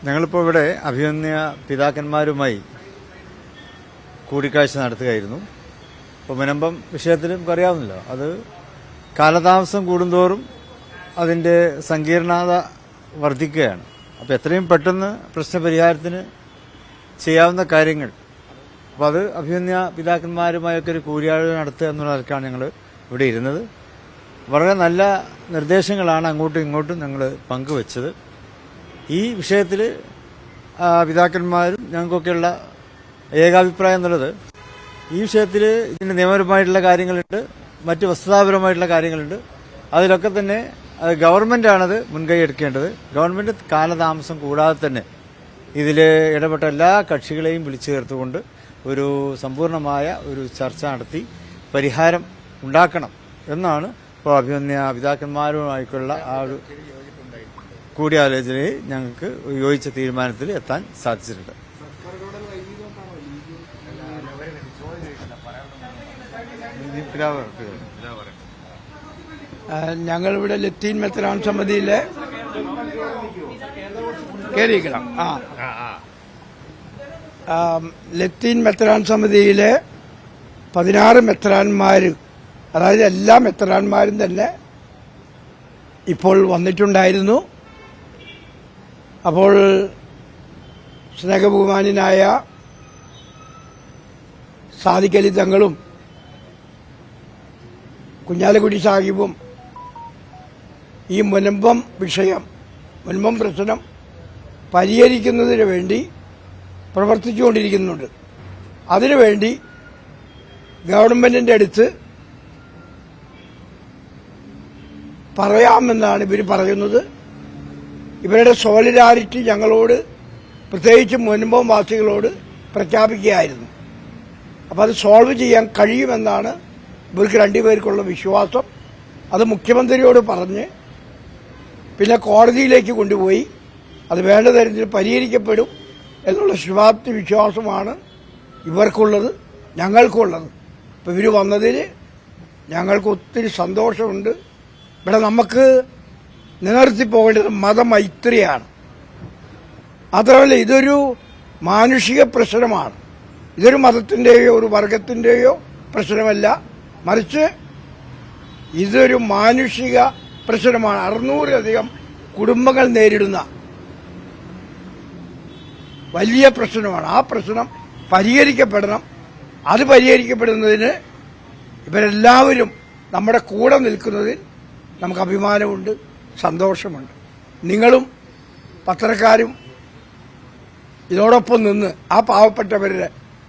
ഞങ്ങളിപ്പോൾ ഇവിടെ അഭിമന്യ പിതാക്കന്മാരുമായി കൂടിക്കാഴ്ച നടത്തുകയായിരുന്നു. ഇപ്പോൾ മുനമ്പം വിഷയത്തിൽ നമുക്കറിയാവുന്നല്ലോ, അത് കാലതാമസം കൂടുന്തോറും അതിൻ്റെ സങ്കീർണത വർദ്ധിക്കുകയാണ്. അപ്പോൾ എത്രയും പെട്ടെന്ന് പ്രശ്നപരിഹാരത്തിന് ചെയ്യാവുന്ന കാര്യങ്ങൾ, അപ്പോൾ അത് അഭിമന്യ പിതാക്കന്മാരുമായൊക്കെ ഒരു കൂടിയാലോചന നടത്തുക എന്നുള്ള നിലക്കാണ് ഞങ്ങൾ ഇവിടെ ഇരുന്നത്. വളരെ നല്ല നിർദ്ദേശങ്ങളാണ് അങ്ങോട്ടും ഇങ്ങോട്ടും ഞങ്ങൾ പങ്കുവച്ചത്. ഈ വിഷയത്തിൽ പിതാക്കന്മാരും ഞങ്ങൾക്കൊക്കെയുള്ള ഏകാഭിപ്രായം എന്നുള്ളത്, ഈ വിഷയത്തിൽ ഇതിൻ്റെ നിയമപരമായിട്ടുള്ള കാര്യങ്ങളുണ്ട്, മറ്റ് വസ്തുതാപരമായിട്ടുള്ള കാര്യങ്ങളുണ്ട്. അതിലൊക്കെ തന്നെ ഗവൺമെൻറ്റാണത് മുൻകൈ എടുക്കേണ്ടത്. ഗവൺമെൻറ് കാലതാമസം കൂടാതെ തന്നെ ഇതിൽ ഇടപെട്ട എല്ലാ കക്ഷികളെയും വിളിച്ചു ചേർത്തുകൊണ്ട് ഒരു സമ്പൂർണമായ ഒരു ചർച്ച നടത്തി പരിഹാരം ഉണ്ടാക്കണം എന്നാണ് ഇപ്പോൾ അഭിമന്യ പിതാക്കന്മാരുമായിട്ടുള്ള ആ ഒരു കൂടിയാലോചനയിൽ ഞങ്ങൾക്ക് യോജിച്ച തീരുമാനത്തിൽ എത്താൻ സാധിച്ചിട്ടുണ്ട്. ഞങ്ങളിവിടെ ലത്തീൻ മെത്രാൻ സമിതിയിലെ കേറിക്കണം ലത്തീൻ മെത്രാൻ സമിതിയിലെ 16 മെത്രാന്മാർ, അതായത് എല്ലാ മെത്രാന്മാരും തന്നെ ഇപ്പോൾ വന്നിട്ടുണ്ടായിരുന്നു. അപ്പോൾ സ്നേഹബഹുമാനായ സാദിഖ് അലി തങ്ങളും കുഞ്ഞാലക്കുടി സാഹിബും ഈ മുനമ്പം പ്രശ്നം പരിഹരിക്കുന്നതിന് വേണ്ടി പ്രവർത്തിച്ചുകൊണ്ടിരിക്കുന്നുണ്ട്. അതിനുവേണ്ടി ഗവൺമെന്റിന്റെ അടുത്ത് പറയാമെന്നാണ് ഇവർ പറയുന്നത്. ഇവരുടെ സോളിഡാരിറ്റി ഞങ്ങളോട്, പ്രത്യേകിച്ച് മുൻപം വാസികളോട് പ്രഖ്യാപിക്കുകയായിരുന്നു. അപ്പോൾ അത് സോൾവ് ചെയ്യാൻ കഴിയുമെന്നാണ് ഇവർക്ക് രണ്ടുപേർക്കുള്ള വിശ്വാസം. അത് മുഖ്യമന്ത്രിയോട് പറഞ്ഞ് പിന്നെ കോടതിയിലേക്ക് കൊണ്ടുപോയി അത് വേണ്ട തരത്തിൽ പരിഹരിക്കപ്പെടും എന്നുള്ള ശുഭാപ്തി വിശ്വാസമാണ് ഇവർക്കുള്ളത്, ഞങ്ങൾക്കുള്ളത്. അപ്പോൾ ഇവർ വന്നതിൽ ഞങ്ങൾക്ക് ഒത്തിരി സന്തോഷമുണ്ട്. ഇവിടെ നമുക്ക് നിലനിർത്തി പോകേണ്ടത് മതമൈത്രിയാണ്. മാത്രമല്ല, ഇതൊരു മാനുഷിക പ്രശ്നമാണ്. ഇതൊരു മതത്തിന്റെയോ ഒരു വർഗത്തിന്റെയോ പ്രശ്നമല്ല, മറിച്ച് ഇതൊരു മാനുഷിക പ്രശ്നമാണ്. 600-ലധികം കുടുംബങ്ങൾ നേരിടുന്ന വലിയ പ്രശ്നമാണ്. ആ പ്രശ്നം പരിഹരിക്കപ്പെടണം. അത് പരിഹരിക്കപ്പെടുന്നതിന് ഇവരെല്ലാവരും നമ്മുടെ കൂടെ നിൽക്കുന്നതിൽ നമുക്ക് അഭിമാനമുണ്ട്, സന്തോഷമുണ്ട്. നിങ്ങളും പത്രക്കാരും ഇതോടൊപ്പം നിന്ന് ആ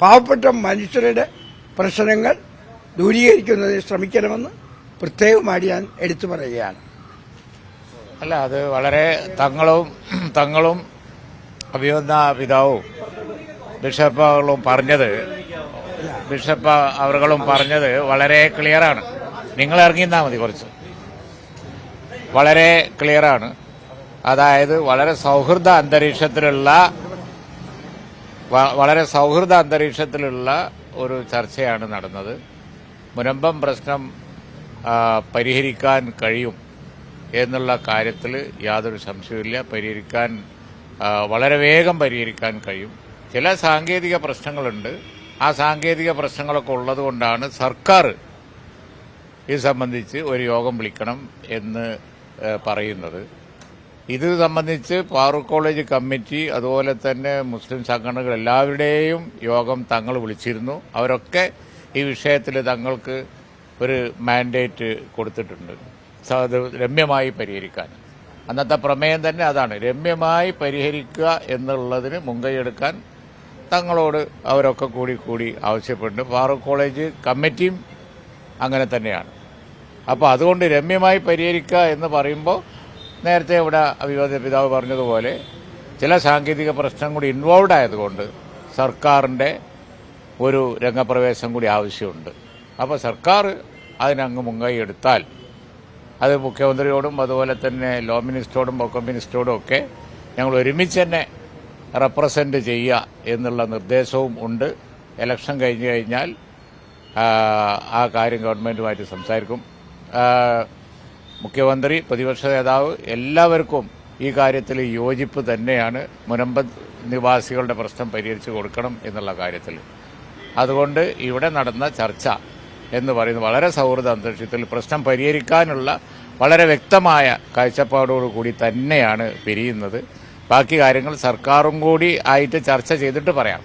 പാവപ്പെട്ട മനുഷ്യരുടെ പ്രശ്നങ്ങൾ ദൂരീകരിക്കുന്നതിന് ശ്രമിക്കണമെന്ന് പ്രത്യേകമായി ഞാൻ എടുത്തു പറയുകയാണ്. അല്ല, അത് വളരെ തങ്ങളും അഭിമന്യ പിതാവും ബിഷപ്പ് അവர்களுം പറഞ്ഞത് വളരെ ക്ലിയറാണ്. നിങ്ങൾ ഇറങ്ങിന്നാ മതി, കുറച്ച് വളരെ ക്ലിയറാണ്. അതായത് വളരെ സൗഹൃദ അന്തരീക്ഷത്തിലുള്ള ഒരു ചർച്ചയാണ് നടന്നത്. മുനമ്പം പ്രശ്നം പരിഹരിക്കാൻ കഴിയും എന്നുള്ള കാര്യത്തിൽ യാതൊരു സംശയവുമില്ല. വളരെ വേഗം പരിഹരിക്കാൻ കഴിയും. ചില സാങ്കേതിക പ്രശ്നങ്ങളുണ്ട്. ആ സാങ്കേതിക പ്രശ്നങ്ങളൊക്കെ ഉള്ളതുകൊണ്ടാണ് സർക്കാർ ഇത് സംബന്ധിച്ച് ഒരു യോഗം വിളിക്കണം എന്ന് പറയുന്നത്. ഇത് സംബന്ധിച്ച് ഫാറൂഖ് കോളേജ് കമ്മിറ്റി, അതുപോലെ തന്നെ മുസ്ലിം സംഘടനകൾ എല്ലാവരുടെയും യോഗം തങ്ങൾ വിളിച്ചിരുന്നു. അവരൊക്കെ ഈ വിഷയത്തിൽ തങ്ങൾക്ക് ഒരു മാൻഡേറ്റ് കൊടുത്തിട്ടുണ്ട്, അത് രമ്യമായി പരിഹരിക്കാൻ. അന്നത്തെ പ്രമേയം തന്നെ അതാണ്, രമ്യമായി പരിഹരിക്കുക എന്നുള്ളതിന് മുൻകൈയെടുക്കാൻ തങ്ങളോട് അവരൊക്കെ കൂടി ആവശ്യപ്പെട്ടുണ്ട്. ഫാറൂഖ് കോളേജ് കമ്മിറ്റിയും അങ്ങനെ തന്നെയാണ്. അപ്പോൾ അതുകൊണ്ട് രമ്യമായി പരിഹരിക്കുക എന്ന് പറയുമ്പോൾ നേരത്തെ ഇവിടെ അഭിവാദ്യ പിതാവ് പറഞ്ഞതുപോലെ ചില സാങ്കേതിക പ്രശ്നം കൂടി ഇൻവോൾവ് ആയതുകൊണ്ട് സർക്കാരിൻ്റെ ഒരു രംഗപ്രവേശം കൂടി ആവശ്യമുണ്ട്. അപ്പോൾ സർക്കാർ അതിനങ്ങ് മുൻകൈ എടുത്താൽ അത് മുഖ്യമന്ത്രിയോടും അതുപോലെ തന്നെ ലോ മിനിസ്റ്ററോടും വഖഫ് മിനിസ്റ്ററോടും ഒക്കെ ഞങ്ങൾ ഒരുമിച്ച് തന്നെ റെപ്രസെന്റ് ചെയ്യുക എന്നുള്ള നിർദ്ദേശവും ഉണ്ട്. ഇലക്ഷൻ കഴിഞ്ഞു കഴിഞ്ഞാൽ ആ കാര്യം ഗവൺമെന്റുമായിട്ട് സംസാരിക്കും. മുഖ്യമന്ത്രി, പ്രതിപക്ഷ നേതാവ് എല്ലാവർക്കും ഈ കാര്യത്തിൽ യോജിപ്പ് തന്നെയാണ്. മുനമ്പം നിവാസികളുടെ പ്രശ്നം പരിഹരിച്ചു കൊടുക്കണം എന്നുള്ള കാര്യത്തിൽ. അതുകൊണ്ട് ഇവിടെ നടന്ന ചർച്ച എന്ന് പറയുന്നത് വളരെ സൗഹൃദ അന്തരീക്ഷത്തിൽ പ്രശ്നം പരിഹരിക്കാനുള്ള വളരെ വ്യക്തമായ കാഴ്ചപ്പാടോടുകൂടി തന്നെയാണ് പിരിയുന്നത്. ബാക്കി കാര്യങ്ങൾ സർക്കാരും കൂടി ആയിട്ട് ചർച്ച ചെയ്തിട്ട് പറയാം.